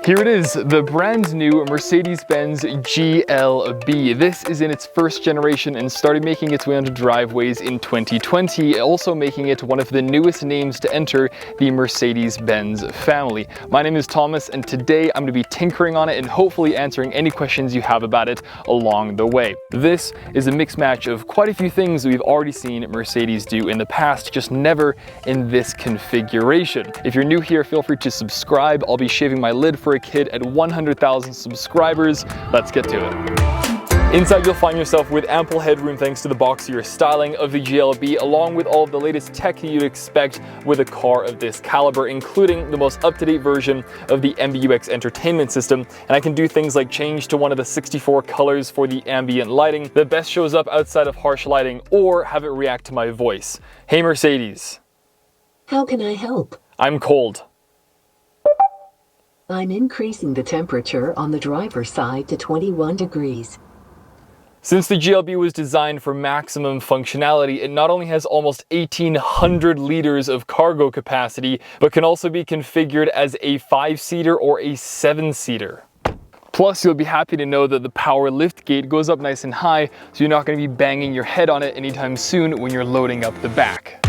Here it is, the brand new Mercedes-Benz GLB. This is in its first generation and started making its way onto driveways in 2020, also making it one of the newest names to enter the Mercedes-Benz family. My name is Thomas, and today I'm going to be tinkering on it and hopefully answering any questions you have about it along the way. This is a mix match of quite a few things that we've already seen Mercedes do in the past, just never in this configuration. If you're new here, feel free to subscribe. I'll be shaving my lid for a kid at 100,000 subscribers. Let's get to it. Inside, you'll find yourself with ample headroom thanks to the boxier styling of the GLB, along with all of the latest tech that you'd expect with a car of this caliber, including the most up-to-date version of the MBUX entertainment system. And I can do things like change to one of the 64 colors for the ambient lighting that best shows up outside of harsh lighting, or have it react to my voice. Hey Mercedes. How can I help? I'm cold. I'm increasing the temperature on the driver's side to 21 degrees. Since the GLB was designed for maximum functionality, it not only has almost 1,800 liters of cargo capacity, but can also be configured as a 5-seater or a 7-seater. Plus, you'll be happy to know that the power lift gate goes up nice and high, so you're not going to be banging your head on it anytime soon when you're loading up the back.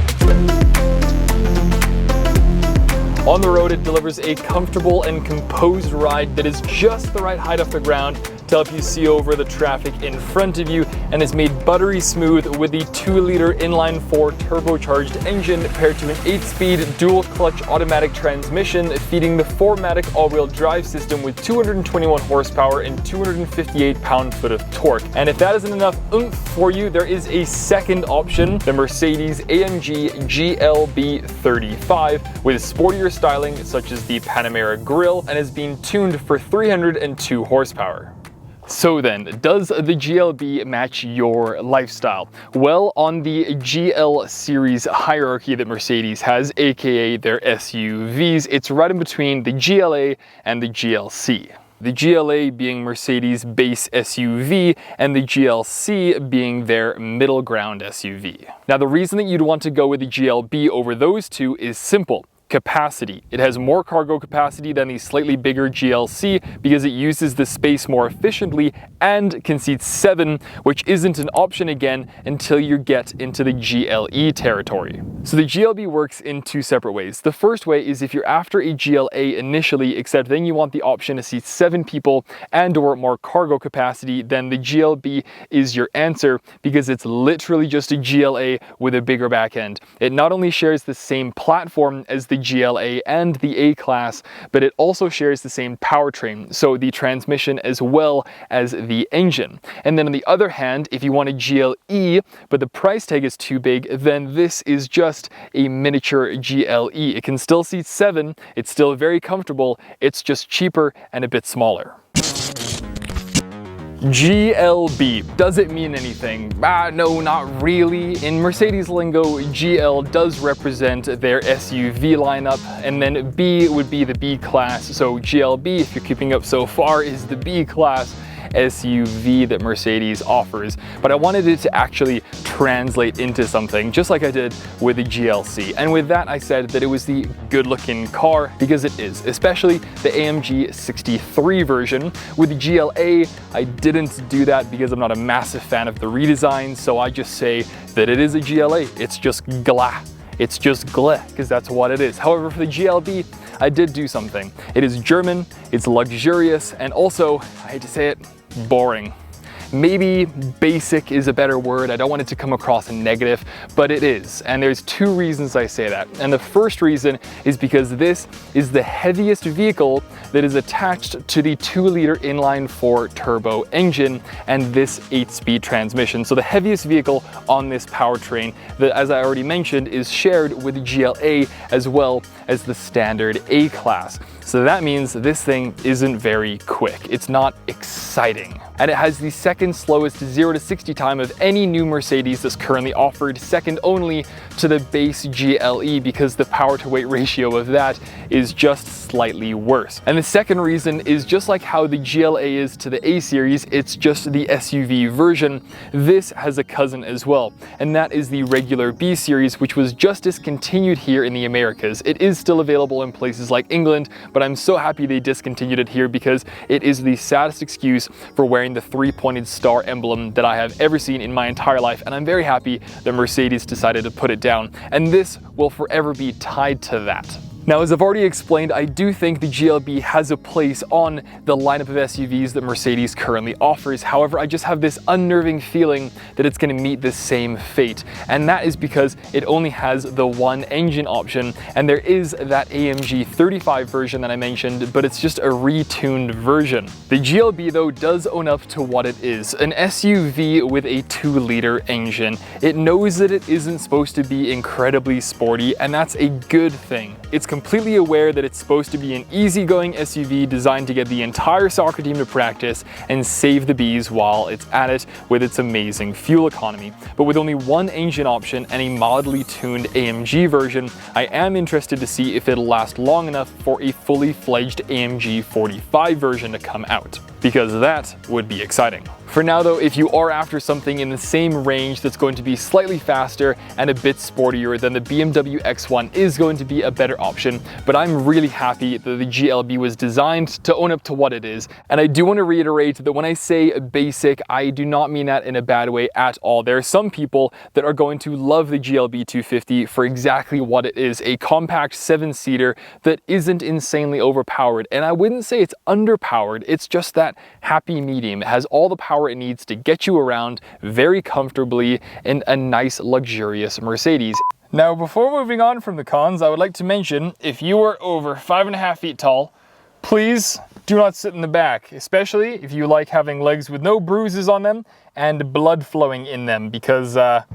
On the road, it delivers a comfortable and composed ride that is just the right height off the ground to help you see over the traffic in front of you, and is made buttery smooth with the 2-liter inline-4 turbocharged engine paired to an 8-speed dual-clutch automatic transmission, feeding the 4MATIC all-wheel drive system with 221 horsepower and 258 pound-foot of torque. And if that isn't enough oomph for you, there is a second option, the Mercedes-AMG GLB 35, with sportier styling such as the Panamera grille, and has been tuned for 302 horsepower. So then, does the GLB match your lifestyle? Well, on the GL series hierarchy that Mercedes has, aka their SUVs, it's right in between the GLA and the GLC. The GLA being Mercedes' base SUV, and the GLC being their middle ground SUV. Now, the reason that you'd want to go with the GLB over those two is simple. Capacity. It has more cargo capacity than the slightly bigger GLC because it uses the space more efficiently and can seat 7, which isn't an option again until you get into the GLE territory. So the GLB works in two separate ways. The first way is if you're after a GLA initially, except then you want the option to seat 7 people and or more cargo capacity, then the GLB is your answer because it's literally just a GLA with a bigger back end. It not only shares the same platform as the GLA and the A-Class, but it also shares the same powertrain, so the transmission as well as the engine. And then on the other hand, if you want a GLE, but the price tag is too big, then this is just a miniature GLE. It can still seat 7, it's still very comfortable, it's just cheaper and a bit smaller. GLB, does it mean anything? No, not really. In Mercedes lingo, GL does represent their SUV lineup, and then B would be the B-Class. So GLB, if you're keeping up so far, is the B-Class SUV that Mercedes offers. But I wanted it to actually translate into something, just like I did with the GLC. And with that, I said that it was the good-looking car, because it is, especially the AMG 63 version. With the GLA, I didn't do that because I'm not a massive fan of the redesign, so I just say that it is a GLA. It's just GLA. It's just GLA, because that's what it is. However, for the GLB, I did do something. It is German, it's luxurious, and also, I hate to say it, boring. Maybe basic is a better word. I don't want it to come across negative, but it is. And there's two reasons I say that. And the first reason is because this is the heaviest vehicle that is attached to the 2-liter inline-4 turbo engine and this 8-speed transmission. So the heaviest vehicle on this powertrain that, as I already mentioned, is shared with the GLA as well as the standard A-Class. So that means this thing isn't very quick. It's not exciting. and it has the second slowest 0 to 60 time of any new Mercedes that's currently offered, second only to the base GLE, because the power to weight ratio of that is just slightly worse. And the second reason is just like how the GLA is to the A series, it's just the SUV version. This has a cousin as well, and that is the regular B series, which was just discontinued here in the Americas. It is still available in places like England, but I'm so happy they discontinued it here because it is the saddest excuse for wearing the three-pointed star emblem that I have ever seen in my entire life, and I'm very happy that Mercedes decided to put it down, and this will forever be tied to that. Now, as I've already explained, I do think the GLB has a place on the lineup of SUVs that Mercedes currently offers. However, I just have this unnerving feeling that it's going to meet the same fate. And that is because it only has the one engine option. And there is that AMG 35 version that I mentioned, but it's just a retuned version. The GLB, though, does own up to what it is, an SUV with a 2-liter engine. It knows that it isn't supposed to be incredibly sporty, and that's a good thing. It's completely aware that it's supposed to be an easygoing SUV designed to get the entire soccer team to practice and save the bees while it's at it with its amazing fuel economy. But with only one engine option and a mildly tuned AMG version, I am interested to see if it'll last long enough for a fully fledged AMG 45 version to come out, because that would be exciting. For now though, if you are after something in the same range that's going to be slightly faster and a bit sportier, then the BMW X1 is going to be a better option, but I'm really happy that the GLB was designed to own up to what it is. And I do want to reiterate that when I say basic, I do not mean that in a bad way at all. There are some people that are going to love the GLB 250 for exactly what it is, a compact 7-seater that isn't insanely overpowered. And I wouldn't say it's underpowered, it's just that happy medium. It has all the power it needs to get you around very comfortably in a nice luxurious Mercedes. Now, before moving on from the cons, I would like to mention, if you are over 5.5 feet tall, please do not sit in the back, especially if you like having legs with no bruises on them and blood flowing in them, because I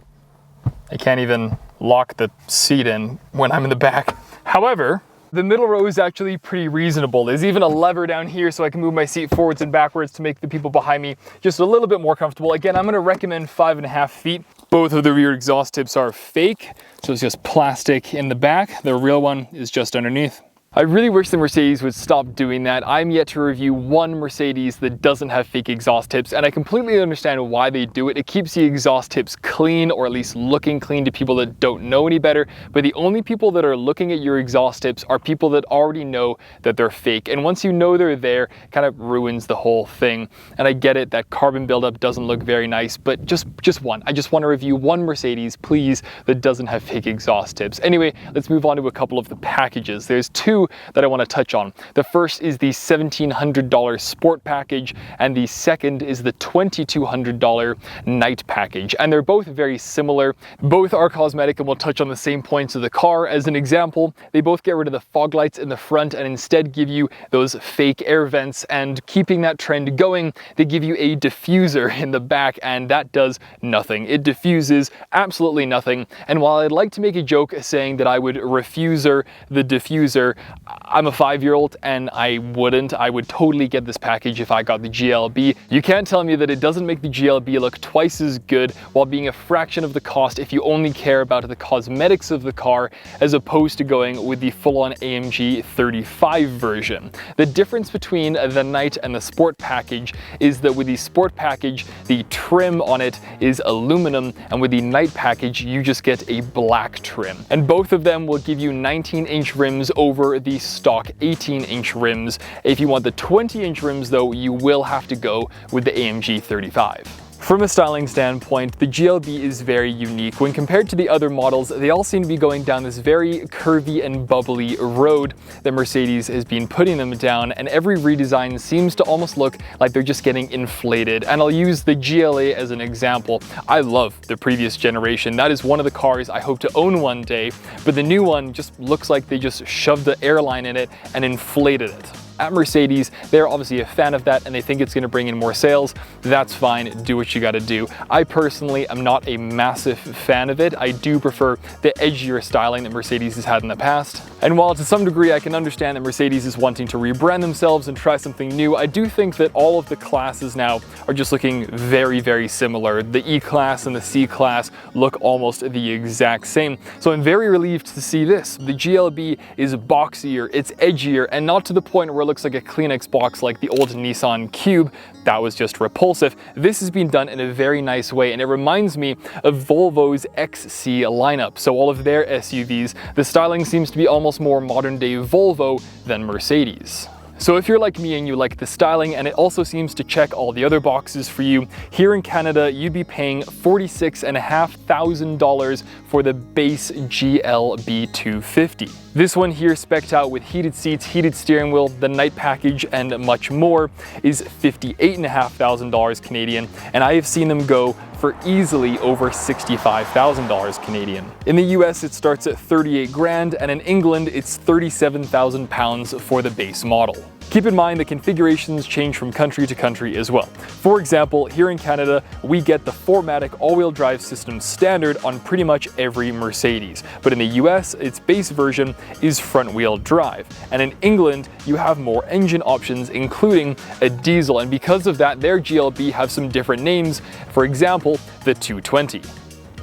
can't even lock the seat in when I'm in the back. However, the middle row is actually pretty reasonable. There's even a lever down here so I can move my seat forwards and backwards to make the people behind me just a little bit more comfortable. Again, I'm going to recommend 5.5 feet. Both of the rear exhaust tips are fake, so it's just plastic in the back. The real one is just underneath. I really wish the Mercedes would stop doing that. I'm yet to review one Mercedes that doesn't have fake exhaust tips, and I completely understand why they do it. It keeps the exhaust tips clean, or at least looking clean to people that don't know any better. But the only people that are looking at your exhaust tips are people that already know that they're fake. And once you know they're there, it kind of ruins the whole thing. And I get it, that carbon buildup doesn't look very nice, but just one. I just want to review one Mercedes, please, that doesn't have fake exhaust tips. Anyway, let's move on to a couple of the packages. There's two that I want to touch on. The first is the $1,700 Sport package, and the second is the $2,200 Night package. And they're both very similar. Both are cosmetic, and we'll touch on the same points of the car. As an example, they both get rid of the fog lights in the front and instead give you those fake air vents, and keeping that trend going, they give you a diffuser in the back, and that does nothing. It diffuses absolutely nothing. And while I'd like to make a joke saying that I would refuser the diffuser, I'm a 5-year-old and I would totally get this package if I got the GLB. You can't tell me that it doesn't make the GLB look twice as good while being a fraction of the cost if you only care about the cosmetics of the car, as opposed to going with the full-on AMG 35 version. The difference between the Night and the Sport package is that with the Sport package, the trim on it is aluminum, and with the Night package, you just get a black trim. And both of them will give you 19-inch rims over the stock 18-inch rims. If you want the 20-inch rims though, you will have to go with the AMG 35. From a styling standpoint, the GLB is very unique. When compared to the other models, they all seem to be going down this very curvy and bubbly road that Mercedes has been putting them down, and every redesign seems to almost look like they're just getting inflated. And I'll use the GLA as an example. I love the previous generation. That is one of the cars I hope to own one day, but the new one just looks like they just shoved the airline in it and inflated it. at Mercedes, they're obviously a fan of that and they think it's going to bring in more sales. That's fine, do what you got to do. I personally am not a massive fan of it. I do prefer the edgier styling that Mercedes has had in the past. And while to some degree I can understand that Mercedes is wanting to rebrand themselves and try something new, I do think that all of the classes now are just looking very, very similar. The E-Class and the C-Class look almost the exact same. So I'm very relieved to see this. The GLB is boxier, it's edgier, and not to the point where it looks like a Kleenex box like the old Nissan Cube. That was just repulsive. This has been done in a very nice way, and it reminds me of Volvo's XC lineup. So all of their SUVs, the styling seems to be almost more modern day Volvo than Mercedes. So if you're like me and you like the styling and it also seems to check all the other boxes for you, here in Canada you'd be paying $46,500 for the base GLB 250. This one here, spec'd out with heated seats, heated steering wheel, the night package, and much more, is $58,500 Canadian, and I have seen them go for easily over $65,000 Canadian. In the US, it starts at 38 grand, and in England, it's 37,000 pounds for the base model. Keep in mind the configurations change from country to country as well. For example, here in Canada, we get the 4MATIC all-wheel drive system standard on pretty much every Mercedes. But in the US, its base version is front-wheel drive. And in England, you have more engine options, including a diesel. And because of that, their GLB have some different names. For example, the 220.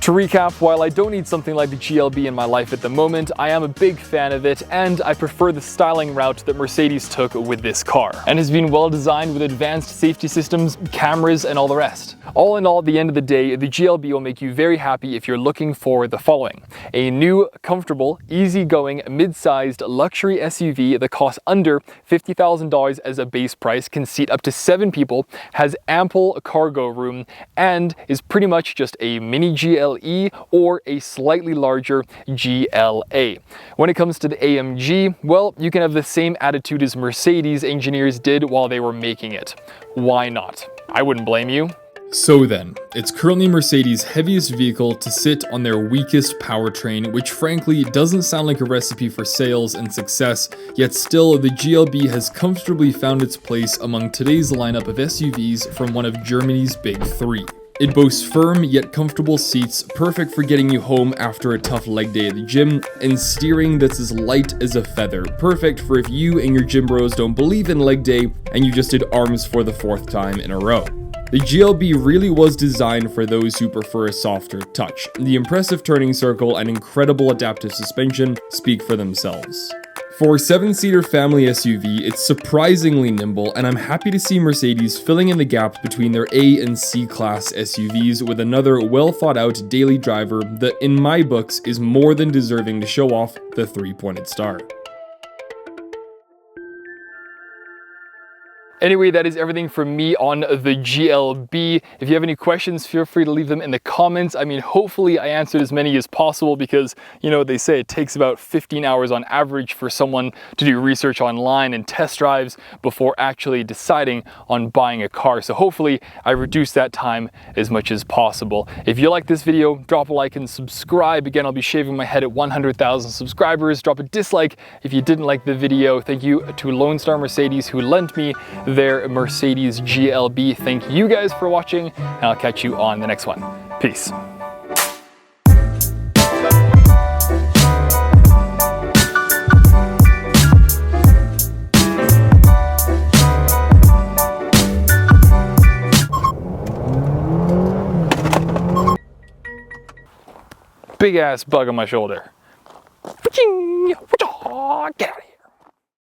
To recap, while I don't need something like the GLB in my life at the moment, I am a big fan of it, and I prefer the styling route that Mercedes took with this car, and has been well designed with advanced safety systems, cameras, and all the rest. All in all, at the end of the day, the GLB will make you very happy if you're looking for the following: a new, comfortable, easygoing, mid-sized luxury SUV that costs under $50,000 as a base price, can seat up to 7 people, has ample cargo room, and is pretty much just a mini GLE or a slightly larger GLA. When it comes to the AMG, well, you can have the same attitude as Mercedes engineers did while they were making it. Why not? I wouldn't blame you. So then, it's currently Mercedes' heaviest vehicle to sit on their weakest powertrain, which frankly doesn't sound like a recipe for sales and success, yet still the GLB has comfortably found its place among today's lineup of SUVs from one of Germany's big 3. It boasts firm yet comfortable seats, perfect for getting you home after a tough leg day at the gym, and steering that's as light as a feather, perfect for if you and your gym bros don't believe in leg day and you just did arms for the 4th time in a row. The GLB really was designed for those who prefer a softer touch. The impressive turning circle and incredible adaptive suspension speak for themselves. For a 7-seater family SUV, it's surprisingly nimble, and I'm happy to see Mercedes filling in the gap between their A and C class SUVs with another well-thought-out daily driver that, in my books, is more than deserving to show off the 3-pointed star. Anyway, that is everything from me on the GLB. If you have any questions, feel free to leave them in the comments. I mean, hopefully I answered as many as possible because, you know, they say it takes about 15 hours on average for someone to do research online and test drives before actually deciding on buying a car. So hopefully I reduced that time as much as possible. If you like this video, drop a like and subscribe. Again, I'll be shaving my head at 100,000 subscribers. Drop a dislike if you didn't like the video. Thank you to Lone Star Mercedes who lent me their Mercedes GLB. Thank you guys for watching, and I'll catch you on the next one. Peace. Big ass bug on my shoulder. Get out of here.